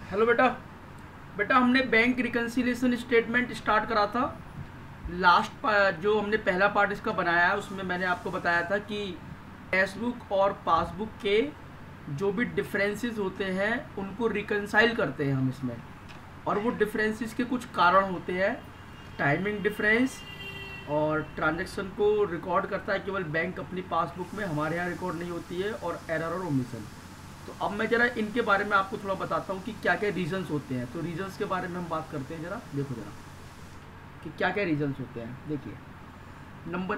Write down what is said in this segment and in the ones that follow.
Hello बेटा। बेटा हमने बैंक रिकन्सिलिएशन स्टेटमेंट स्टार्ट करा था। जो हमने पहला पार्ट इसका बनाया है उसमें मैंने आपको बताया था कि कैशबुक और पासबुक के जो भी डिफरेंसेस होते हैं उनको रिकन्साइल करते हैं हम इसमें, और वो डिफरेंसेस के कुछ कारण होते हैं। टाइमिंग डिफरेंस और ट्रांजैक्शन को रिकॉर्ड करता है केवल बैंक अपनी पासबुक में, हमारे यहाँ रिकॉर्ड नहीं होती है, और एरर और ओमिशन। तो अब मैं ज़रा इनके बारे में आपको थोड़ा बताता हूँ कि क्या क्या रीजंस होते हैं। तो रीजंस के बारे में हम बात करते हैं। ज़रा देखो ज़रा कि क्या क्या रीजंस होते हैं। देखिए नंबर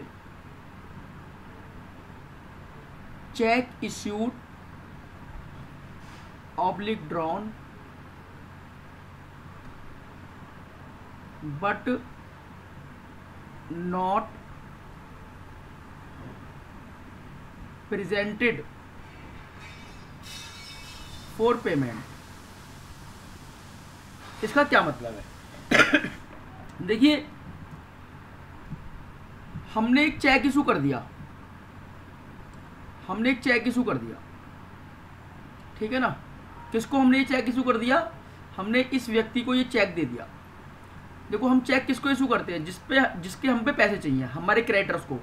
एक check issued oblique drawn but not presented for payment. इसका क्या मतलब है? देखिए हमने एक चेक इशू कर दिया, ठीक है ना। किसको हमने ये चेक इशू कर दिया? हमने इस व्यक्ति को ये चेक दे दिया। देखो हम चेक किसको इशू करते हैं? जिसके हम पे पैसे चाहिए, हमारे क्रेडिटर्स को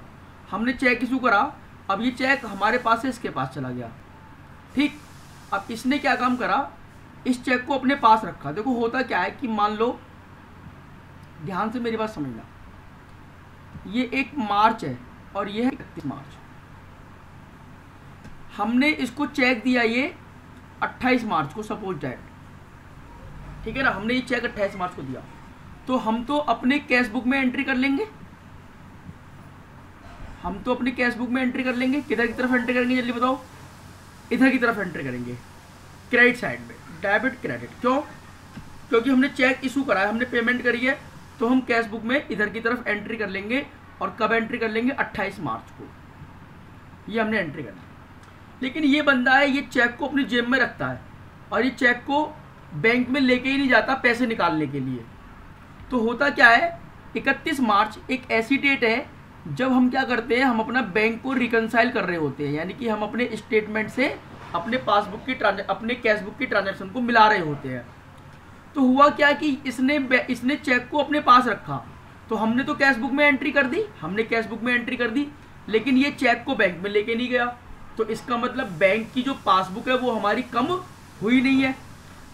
हमने चेक इशू करा। अब ये चेक हमारे पास से इसके पास चला गया, ठीक। अब इसने क्या काम करा? इस चेक को अपने पास रखा। देखो होता क्या है कि मान लो, ध्यान से मेरी बात समझना, ये 1 मार्च है और ये है 31 मार्च। हमने इसको चेक दिया ये 28 मार्च को, सपोज दैट, ठीक है ना। हमने ये चेक 28 मार्च को दिया, तो हम तो अपने कैश बुक में एंट्री कर लेंगे। किधर की तरफ एंट्री करेंगे जल्दी बताओ? इधर की तरफ एंट्री करेंगे, क्रेडिट साइड में, डेबिट क्रेडिट। क्यों? क्योंकि हमने चेक इशू करा है, हमने पेमेंट करी है, तो हम कैश बुक में इधर की तरफ एंट्री कर लेंगे। और कब एंट्री कर लेंगे? 28 मार्च को ये हमने एंट्री करना है। लेकिन ये बंदा है, ये चेक को अपनी जेब में रखता है और ये चेक को बैंक में लेके ही नहीं जाता पैसे निकालने के लिए। तो होता क्या है, 31 मार्च एक ऐसी डेट है जब हम क्या करते हैं, हम अपना बैंक को रिकन्साइल कर रहे होते हैं, यानी कि हम अपने स्टेटमेंट से अपने अपने कैश बुक की ट्रांजैक्शन को मिला रहे होते हैं। तो हुआ क्या कि इसने चेक को अपने पास रखा, तो हमने तो कैश बुक में एंट्री कर दी, लेकिन ये चेक को बैंक में लेके नहीं गया। तो इसका मतलब बैंक की जो पासबुक है वो हमारी कम हुई नहीं है।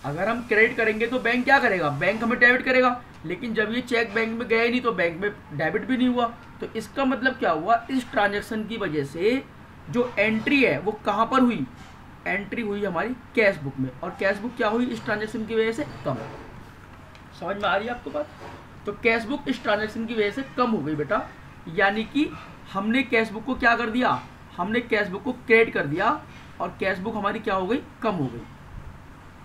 अगर हम क्रेडिट करेंगे तो बैंक क्या करेगा? बैंक हमें डेबिट करेगा। लेकिन जब ये चेक बैंक में गया ही नहीं तो बैंक में डेबिट भी नहीं हुआ। तो इसका मतलब क्या हुआ? इस ट्रांजैक्शन की वजह से जो एंट्री है वो कहाँ पर हुई? एंट्री हुई हमारी कैश बुक में, और कैश बुक क्या हुई इस ट्रांजैक्शन की वजह से? कम। समझ में आ रही है आपको बात? तो कैश बुक इस ट्रांजैक्शन की वजह से कम हो गई बेटा, यानी कि हमने कैश बुक को क्या कर दिया? हमने कैश बुक को क्रेडिट कर दिया और कैश बुक हमारी क्या हो गई? कम हो गई,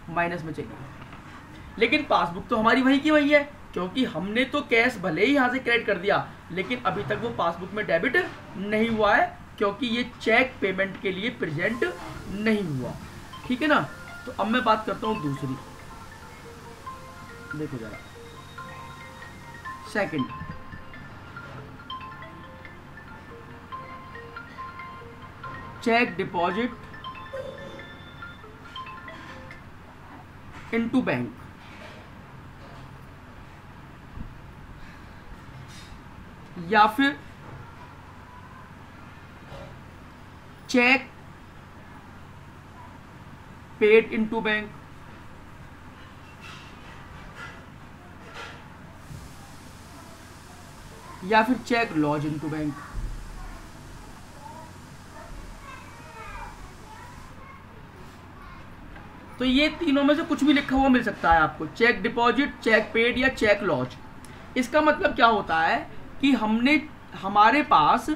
माइनस में चली गई। लेकिन पासबुक तो हमारी वही की वही है, क्योंकि हमने तो कैश भले ही यहाँ से क्रेडिट कर दिया, लेकिन अभी तक वो पासबुक में डेबिट नहीं हुआ है, क्योंकि ये चेक पेमेंट के लिए प्रेजेंट नहीं हुआ, ठीक है ना। तो अब मैं बात करता हूँ दूसरी। देखो जरा, second, cheque deposit into bank, या फिर चेक पेड इनटू बैंक, या फिर चेक लॉज इनटू बैंक। तो ये तीनों में से कुछ भी लिखा हुआ मिल सकता है आपको, चेक डिपॉजिट, चेक पेड या चेक लॉज। इसका मतलब क्या होता है कि हमारे पास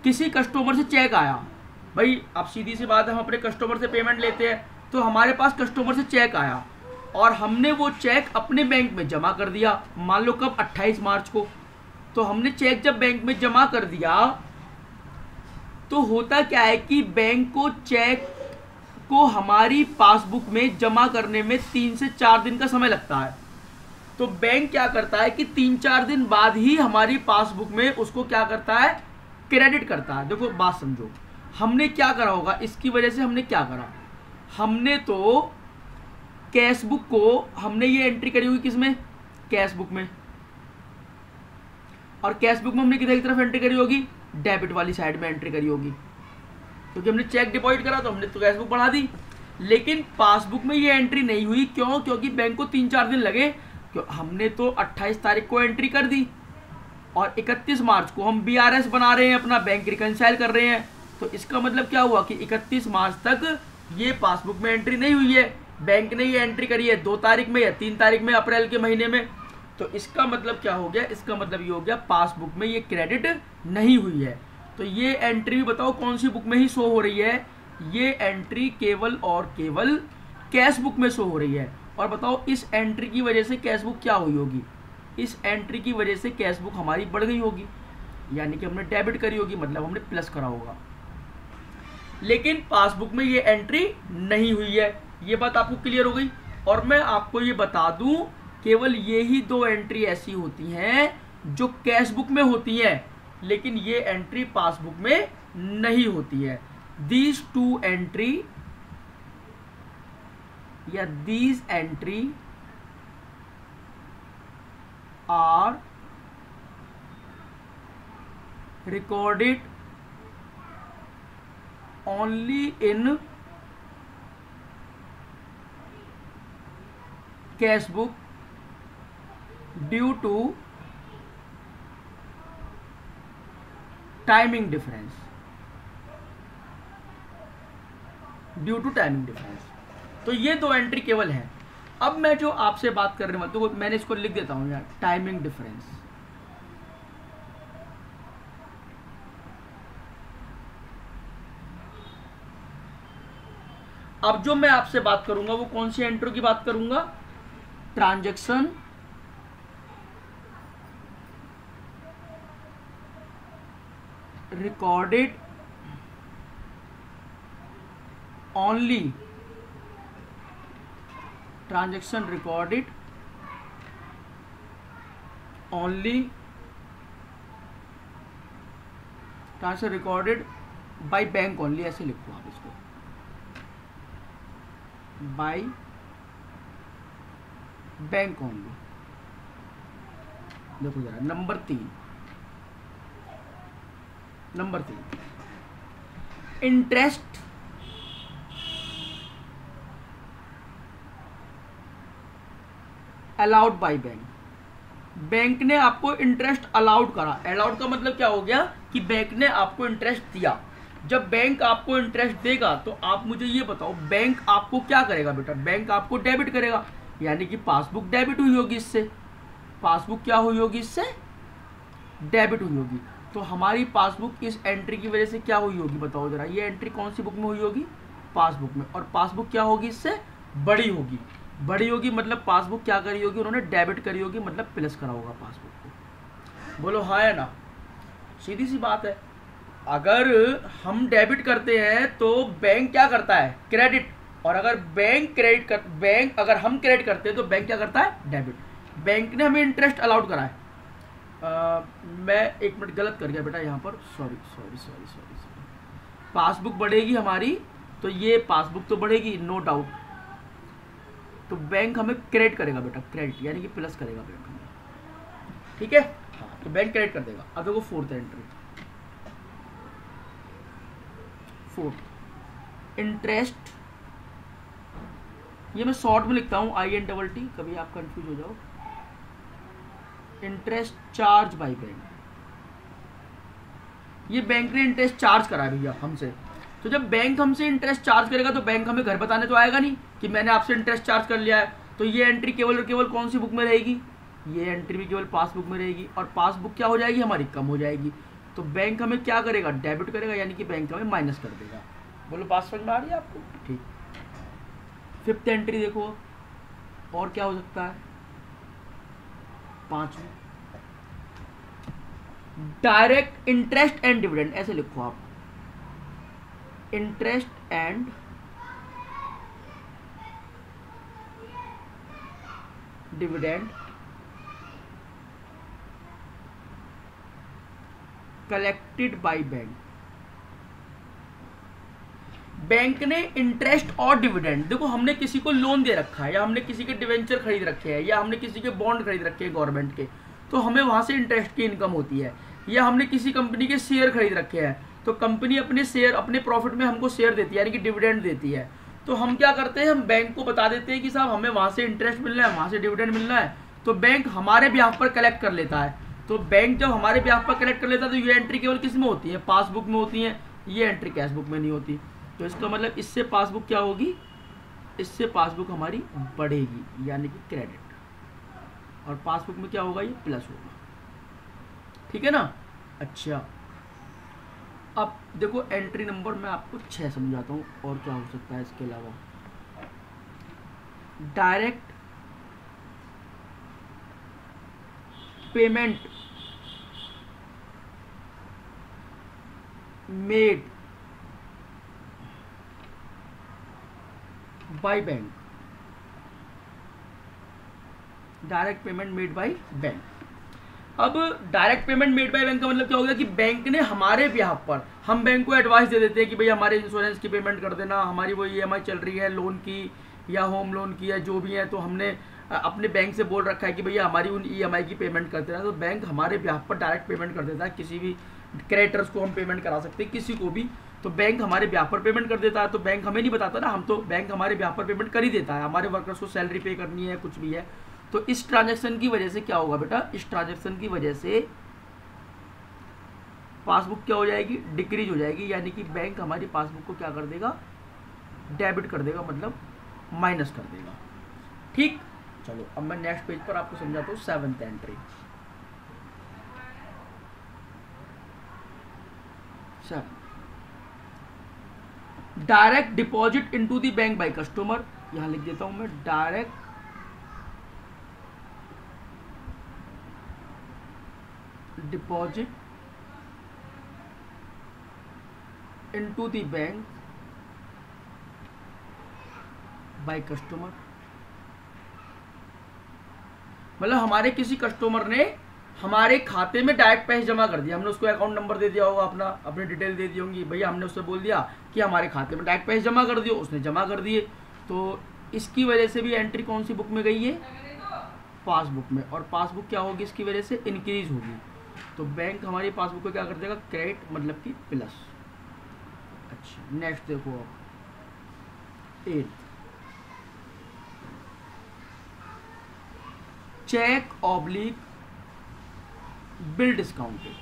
किसी कस्टमर से चेक आया। भाई अब सीधी सी बात है, हम अपने कस्टमर से पेमेंट लेते हैं, तो हमारे पास कस्टमर से चेक आया और हमने वो चेक अपने बैंक में जमा कर दिया। मान लो कब? 28 मार्च को। तो हमने चेक जब बैंक में जमा कर दिया, तो होता क्या है कि बैंक को चेक को हमारी पासबुक में जमा करने में 3 से 4 दिन का समय लगता है। तो बैंक क्या करता है कि 3-4 दिन बाद ही हमारी पासबुक में उसको क्या करता है, क्रेडिट करता है। देखो बात समझो, हमने क्या करा होगा, इसकी वजह से हमने क्या करा, हमने तो कैश बुक को हमने ये एंट्री करी होगी किसमें, कैश बुक में, और कैश बुक में हमने किधर की तरफ एंट्री करी होगी, डेबिट वाली साइड में एंट्री करी होगी, क्योंकि हमने चेक डिपॉजिट करा तो हमने तो कैश बुक बढ़ा दी। लेकिन पासबुक में ये एंट्री नहीं हुई, क्यों, क्योंकि बैंक को 3-4 दिन लगे, क्यों हमने तो 28 तारीख को एंट्री कर दी और 31 मार्च को हम BRS बना रहे हैं, अपना बैंक रिकनसाइल कर रहे हैं। तो इसका मतलब क्या हुआ कि 31 मार्च तक ये पासबुक में एंट्री नहीं हुई है, बैंक ने ये एंट्री करी है 2 तारीख में या 3 तारीख में अप्रैल के महीने में। तो इसका मतलब क्या हो गया, इसका मतलब ये हो गया पासबुक में ये क्रेडिट नहीं हुई है। तो ये एंट्री बताओ कौन सी बुक में ही शो हो रही है, ये एंट्री केवल और केवल कैश बुक में शो हो रही है। और बताओ इस एंट्री की वजह से कैश बुक क्या हुई होगी, इस एंट्री की वजह से कैश बुक हमारी बढ़ गई होगी, यानी कि हमने डेबिट करी होगी, मतलब हमने प्लस करा होगा। लेकिन पासबुक में ये एंट्री नहीं हुई है, ये बात आपको क्लियर हो गई। और मैं आपको ये बता दूं, केवल ये ही 2 एंट्री ऐसी होती हैं जो कैश बुक में होती हैं, लेकिन ये एंट्री पासबुक में नहीं होती है। दीज 2 एंट्री या these entry are recorded only in cash book due to timing difference, due to timing difference. तो ये 2 एंट्री केवल है। अब मैं जो आपसे बात कर रहा हूं, तो मैंने इसको लिख देता हूं यार, टाइमिंग डिफरेंस। अब जो मैं आपसे बात करूंगा वो कौन सी एंट्री की बात करूंगा, transaction recorded only, transaction recorded only, transaction recorded by bank only, ऐसे लिखो आप इसको, बाय बैंक ओनली। देखो जरा number 3, interest allowed by bank. Bank ने आपको इंटरेस्ट अलाउड करा, अलाउड का मतलब क्या हो गया कि बैंक ने आपको इंटरेस्ट दिया। जब बैंक आपको इंटरेस्ट देगा तो आप मुझे ये बताओ, बैंक आपको क्या करेगा बेटा, बैंक आपको डेबिट करेगा, यानी कि पासबुक डेबिट हुई होगी इससे, पासबुक क्या हुई होगी इससे, डेबिट हुई होगी। तो हमारी पासबुक इस एंट्री की वजह से क्या हुई होगी बताओ जरा, ये एंट्री कौन सी बुक में हुई होगी, पासबुक में। और पासबुक क्या होगी इससे बड़ी होगी, बड़ी होगी मतलब पासबुक क्या करी होगी, उन्होंने डेबिट करी होगी, मतलब प्लस करा होगा पासबुक को। बोलो हाँ या ना, सीधी सी बात है। अगर हम डेबिट करते हैं तो बैंक क्या करता है, क्रेडिट, और अगर अगर हम क्रेडिट करते हैं तो बैंक क्या करता है, डेबिट। बैंक ने हमें इंटरेस्ट अलाउड करा है। मैं 1 मिनट गलत कर गया बेटा यहाँ पर, सॉरी। पासबुक बढ़ेगी हमारी, तो ये पासबुक तो बढ़ेगी नो डाउट, तो बैंक हमें क्रेडिट करेगा बेटा, क्रेडिट यानी कि प्लस करेगा बैंक हमें, ठीक है। हाँ, तो बैंक क्रेडिट कर देगा। अब देखो 4th एंट्री, 4th इंटरेस्ट, ये मैं शॉर्ट में लिखता हूँ INTT, कभी आप कंफ्यूज हो जाओ। इंटरेस्ट चार्ज बाय बैंक, ये बैंक ने इंटरेस्ट चार्ज करा भैया हमसे। तो जब बैंक हमसे इंटरेस्ट चार्ज करेगा तो बैंक हमें घर बताने तो आएगा नहीं कि मैंने आपसे इंटरेस्ट चार्ज कर लिया है। तो ये एंट्री केवल और केवल कौन सी बुक में रहेगी, ये एंट्री भी केवल पासबुक में रहेगी, और पासबुक क्या हो जाएगी हमारी, कम हो जाएगी। तो बैंक हमें क्या करेगा, डेबिट करेगा, यानी कि बैंक हमें माइनस कर देगा। बोलो बात समझ में आ रही है आपको, ठीक। 5th एंट्री देखो, और क्या हो सकता है, 5वीं, डायरेक्ट इंटरेस्ट एंड डिविडेंड, ऐसे लिखो आप, interest and dividend collected by bank, bank ने इंटरेस्ट और डिविडेंड, देखो हमने किसी को लोन दे रखा है या हमने किसी के डिवेंचर खरीद रखे हैं या हमने किसी के बॉन्ड खरीद रखे हैं गवर्नमेंट के, तो हमें वहाँ से इंटरेस्ट की इनकम होती है। या हमने किसी कंपनी के शेयर खरीद रखे हैं तो कंपनी अपने शेयर अपने प्रॉफिट में हमको शेयर देती है यानी कि डिविडेंड देती है। तो हम क्या करते हैं, हम बैंक को बता देते हैं कि साहब हमें वहाँ से इंटरेस्ट मिलना है, वहाँ से डिविडेंड मिलना है, तो बैंक हमारे ब्याह पर कलेक्ट कर लेता है। तो बैंक जब हमारे ब्याह पर कलेक्ट कर लेता है तो ये एंट्री केवल किस में होती है, पासबुक में होती है, ये एंट्री कैश बुक में नहीं होती। तो इसका मतलब इससे पासबुक क्या होगी, इससे पासबुक हमारी बढ़ेगी यानी कि क्रेडिट, और पासबुक में क्या होगा, ये प्लस होगा। ठीक है ना। अच्छा अब देखो एंट्री नंबर मैं आपको 6 समझाता हूँ और क्या हो सकता है इसके अलावा। Direct payment made by bank, direct payment made by bank. अब direct payment made by bank का मतलब क्या हो गया कि बैंक ने हमारे ब्याह पर, हम बैंक को एडवाइस दे देते हैं कि भाई हमारे इंश्योरेंस की पेमेंट कर देना, हमारी वो ईएमआई चल रही है लोन की या होम लोन की या जो भी है, तो हमने अपने बैंक से बोल रखा है कि भैया हमारी उन ईएमआई की पेमेंट कर देना। तो बैंक हमारे ब्याह पर डायरेक्ट पेमेंट कर देता है, किसी भी क्रेडिटर्स को हम पेमेंट करा सकते हैं, किसी को भी, तो बैंक हमारे ब्याह पर पेमेंट कर देता है। तो बैंक हमें नहीं बताता ना, हम तो बैंक हमारे ब्याह पर पेमेंट कर ही देता है, हमारे वर्कर्स को सैलरी पे करनी है कुछ भी है। तो इस ट्रांजैक्शन की वजह से क्या होगा बेटा, इस ट्रांजैक्शन की वजह से पासबुक क्या हो जाएगी, डिक्रीज हो जाएगी, यानी कि बैंक हमारी पासबुक को क्या कर देगा, डेबिट कर देगा, मतलब माइनस कर देगा। ठीक, चलो अब मैं नेक्स्ट पेज पर आपको समझाता हूँ 7th entry. 7 direct deposit into the bank by customer, यहां लिख देता हूं मैं, direct deposit into the bank by customer, मतलब हमारे किसी कस्टमर ने हमारे खाते में डायरेक्ट पैसे जमा कर दिया, हमने उसको अकाउंट नंबर दे दिया होगा, अपनी डिटेल दे दी होंगी, भैया हमने उससे बोल दिया कि हमारे खाते में डायरेक्ट पैसे जमा कर दियो, उसने जमा कर दिए। तो इसकी वजह से भी एंट्री कौन सी बुक में गई है, पासबुक में, और पासबुक क्या होगी इसकी वजह से, इंक्रीज होगी। तो बैंक हमारी पासबुक को क्या कर देगा, क्रेडिट मतलब कि प्लस। अच्छा नेक्स्ट देखो अब 8, cheque oblique bill discounted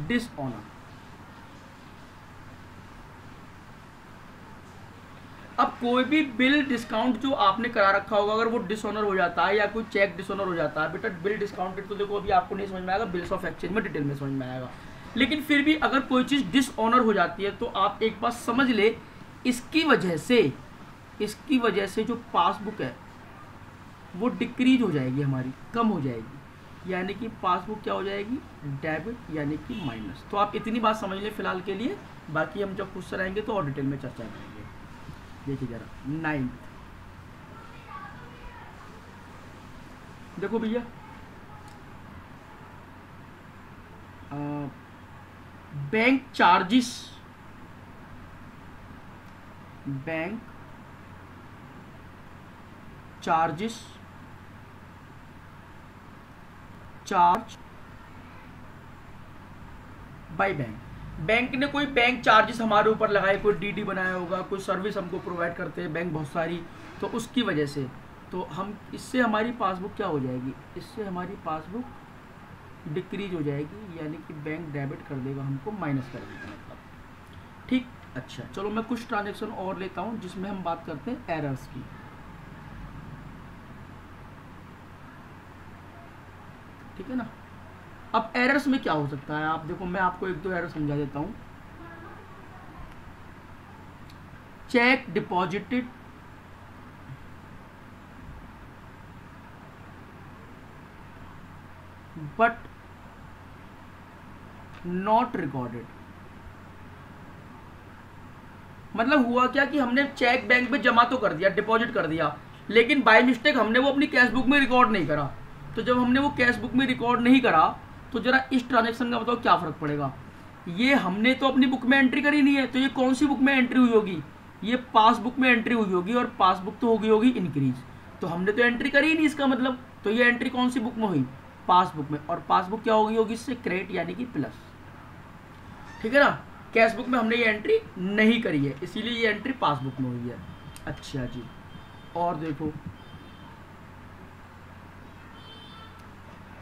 dishonour. अब कोई भी बिल डिस्काउंट जो आपने करा रखा होगा, अगर वो डिसऑनर हो जाता है या कोई चेक डिसऑनर हो जाता है, बेटा बिल डिस्काउंटेड तो देखो अभी आपको नहीं समझ में आएगा, बिल्स ऑफ एक्सचेंज में डिटेल में समझ में आएगा। लेकिन फिर भी अगर कोई चीज़ डिसऑनर हो जाती है तो आप एक बात समझ ले, इसकी वजह से जो पासबुक है वो डिक्रीज हो जाएगी, हमारी कम हो जाएगी, यानी कि पासबुक क्या हो जाएगी, डेबिट यानी कि माइनस। तो आप इतनी बात समझ लें फिलहाल के लिए, बाकी हम जब क्वेश्चन आएंगे तो और डिटेल में चर्चा करेंगे। देखिए जरा 9th, देखो भैया bank charges charge by bank ने कोई बैंक चार्जेस हमारे ऊपर लगाए, कोई डीडी बनाया होगा, कोई सर्विस हमको प्रोवाइड करते हैं बैंक बहुत सारी, तो उसकी वजह से तो हम इससे हमारी पासबुक क्या हो जाएगी, इससे हमारी पासबुक डिक्रीज हो जाएगी, यानी कि बैंक डेबिट कर देगा, हमको माइनस कर देगा मतलब। ठीक, अच्छा चलो मैं कुछ ट्रांजेक्शन और लेता हूँ जिसमें हम बात करते हैं एरर्स की। ठीक है ना। अब एरर्स में क्या हो सकता है, आप देखो मैं आपको 1-2 एरर समझा देता हूं। Check deposited but not recorded, मतलब हुआ क्या कि हमने चेक बैंक में जमा तो कर दिया, डिपॉजिट कर दिया, लेकिन बाय मिस्टेक हमने वो अपनी कैश बुक में रिकॉर्ड नहीं करा। तो जब हमने वो कैश बुक में रिकॉर्ड नहीं करा तो जरा इस ट्रांजैक्शन का बताओ क्या फर्क पड़ेगा। ये हमने तो अपनी बुक में एंट्री करी नहीं है, तो ये कौन सी बुक में एंट्री हुई होगी, ये पासबुक में एंट्री हुई होगी, और पासबुक तो होगी इंक्रीज, तो हमने तो एंट्री करी ही नहीं इसका मतलब, तो ये एंट्री कौन सी बुक में हुई, पासबुक में, और पासबुक क्या होगी इससे क्रेडिट यानी कि प्लस, ठीक है ना। कैश बुक में हमने ये एंट्री नहीं करी है, इसीलिए ये एंट्री पासबुक में हुई है। अच्छा जी, और देखो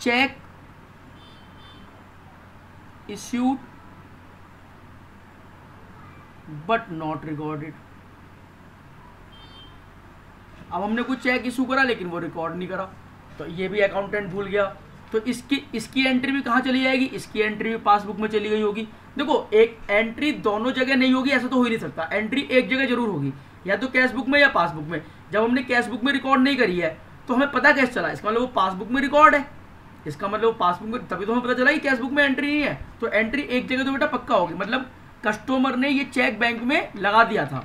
check issued but not recorded. अब हमने कुछ चेक इशू करा लेकिन वो रिकॉर्ड नहीं करा, तो ये भी अकाउंटेंट भूल गया, तो इसकी एंट्री भी कहाँ चली जाएगी, इसकी एंट्री भी पासबुक में चली गई होगी। देखो एक एंट्री दोनों जगह नहीं होगी ऐसा तो हो ही नहीं सकता, एंट्री एक जगह जरूर होगी, या तो कैश बुक में या पासबुक में। जब हमने कैश बुक में रिकॉर्ड नहीं करी है तो हमें पता कैसे चला, इसका मतलब वो पासबुक में रिकॉर्ड है, इसका मतलब वो पासबुक में, तभी तो हमें पता चला कि कैश बुक में एंट्री नहीं है। तो एंट्री एक जगह तो बेटा पक्का होगी, मतलब कस्टमर ने ये चेक बैंक में लगा दिया था,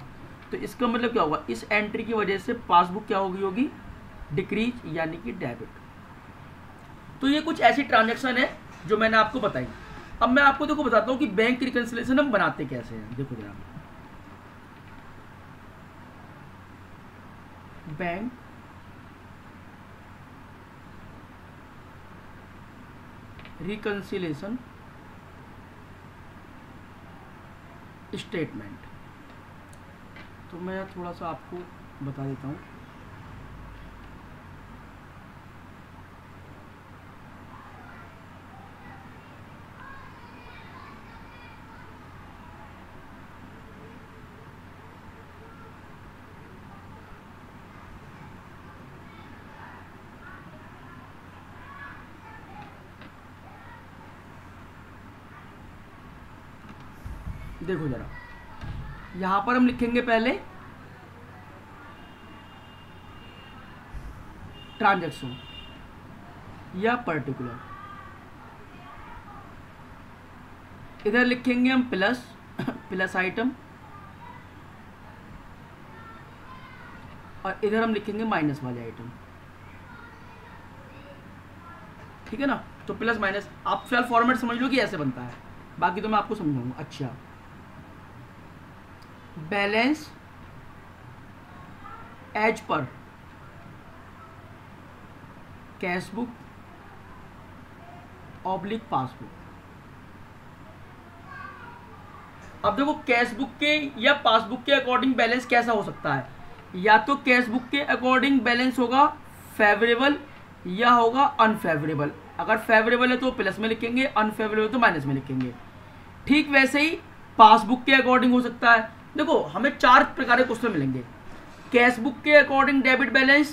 तो इसका मतलब क्या होगा, इस एंट्री की वजह से पासबुक क्या होगी डिक्रीज यानी कि डेबिट। तो ये कुछ ऐसी ट्रांजैक्शन है जो मैंने आपको बताई। अब मैं आपको देखो बताता हूँ कि बैंक रिकंसिलिएशन हम बनाते कैसे हैं। देखो जरा, बैंक रिकंसिलिएशन स्टेटमेंट, तो मैं थोड़ा सा आपको बता देता हूँ। देखो जरा, यहां पर हम लिखेंगे पहले ट्रांजैक्शन या पर्टिकुलर, इधर लिखेंगे हम प्लस प्लस आइटम, और इधर हम लिखेंगे माइनस वाले आइटम, ठीक है ना। तो प्लस माइनस आप फिलहाल फॉर्मेट समझ लो कि ऐसे बनता है, बाकी तो मैं आपको समझाऊंगा। अच्छा, balance as per cash book oblique passbook. अब देखो कैश बुक के या पासबुक के अकॉर्डिंग बैलेंस कैसा हो सकता है, या तो कैश बुक के अकॉर्डिंग बैलेंस होगा फेवरेबल या होगा अनफेवरेबल। अगर फेवरेबल है तो प्लस में लिखेंगे, अनफेवरेबल तो माइनस में लिखेंगे। ठीक वैसे ही पासबुक के अकॉर्डिंग हो सकता है। देखो हमें 4 प्रकार के क्वेश्चन मिलेंगे, कैश बुक के अकॉर्डिंग डेबिट बैलेंस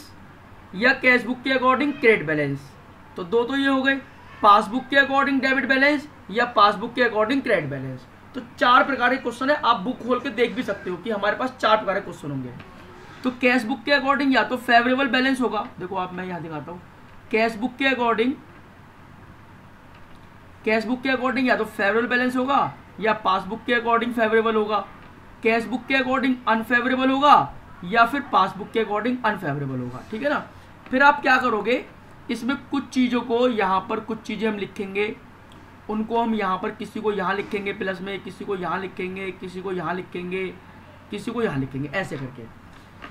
या कैश बुक के अकॉर्डिंग क्रेडिट बैलेंस, तो दो तो ये हो गए, पासबुक के अकॉर्डिंग डेबिट बैलेंस या पासबुक के अकॉर्डिंग क्रेडिट बैलेंस। तो 4 प्रकार के क्वेश्चन है, आप बुक खोल के देख भी सकते हो कि हमारे पास 4 प्रकार के क्वेश्चन होंगे। तो कैश बुक के अकॉर्डिंग या तो फेवरेबल बैलेंस होगा, देखो आप मैं यहाँ दिखाता हूँ, कैश बुक के अकॉर्डिंग या तो फेवरेबल बैलेंस होगा या पासबुक के अकॉर्डिंग फेवरेबल होगा, कैश बुक के अकॉर्डिंग अनफेवरेबल होगा या फिर पासबुक के अकॉर्डिंग अनफेवरेबल होगा, ठीक है ना। फिर आप क्या करोगे, इसमें कुछ चीज़ों को यहाँ पर कुछ चीज़ें हम लिखेंगे, उनको हम यहाँ पर किसी को यहाँ लिखेंगे प्लस में, किसी को यहाँ लिखेंगे, किसी को यहाँ लिखेंगे, किसी को यहाँ लिखेंगे, ऐसे करके।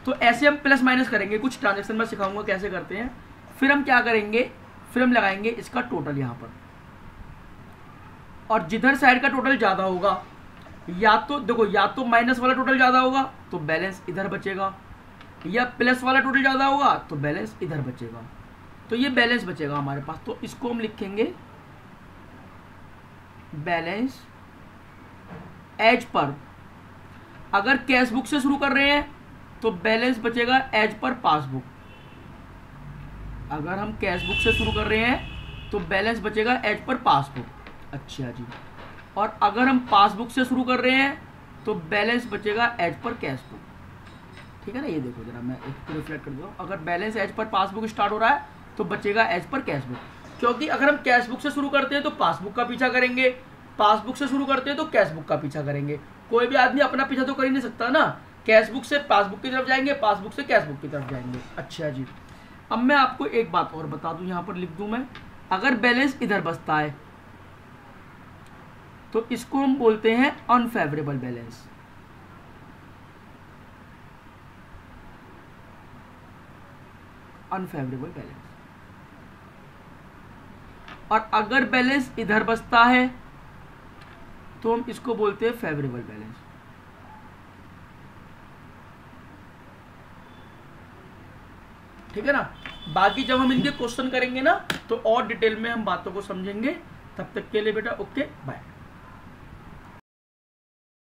तो ऐसे हम प्लस माइनस करेंगे, कुछ ट्रांजेक्शन में सिखाऊंगा कैसे करते हैं। फिर हम क्या करेंगे, फिर हम लगाएंगे इसका टोटल यहाँ पर, और जिधर साइड का टोटल ज़्यादा होगा, या तो देखो या तो माइनस वाला टोटल ज़्यादा होगा तो बैलेंस इधर बचेगा, या प्लस वाला टोटल ज़्यादा होगा तो बैलेंस इधर बचेगा। तो ये बैलेंस बचेगा हमारे पास, तो इसको हम लिखेंगे बैलेंस एज पर। अगर कैश बुक से शुरू कर रहे हैं तो बैलेंस बचेगा एज पर पासबुक, अगर हम कैश बुक से शुरू कर रहे हैं तो बैलेंस बचेगा एज पर पासबुक। अच्छा जी, और अगर हम पासबुक से शुरू कर रहे हैं तो बैलेंस बचेगा एज पर कैश बुक, ठीक है ना। ये देखो जरा मैं एक रिफ्लेक्ट कर दूँ, अगर balance as per passbook start हो रहा है तो बचेगा एज पर कैश बुक, क्योंकि अगर हम कैश बुक से शुरू करते हैं तो पासबुक का पीछा करेंगे, पासबुक से शुरू करते हैं तो कैश बुक का पीछा करेंगे। कोई भी आदमी अपना पीछा तो कर ही नहीं सकता ना, कैश बुक से पासबुक की तरफ जाएंगे, पासबुक से कैश बुक की तरफ जाएंगे। अच्छा जी, अब मैं आपको एक बात और बता दूं, यहाँ पर लिख दूं मैं, अगर बैलेंस इधर बचता है तो इसको हम बोलते हैं अनफेवरेबल बैलेंस। Unfavourable balance. और अगर बैलेंस इधर बचता है तो हम इसको बोलते हैं फेवरेबल बैलेंस। ठीक है ना। बाकी जब हम इनके क्वेश्चन करेंगे ना तो और डिटेल में हम बातों को समझेंगे। तब तक के लिए बेटा ओके बाय।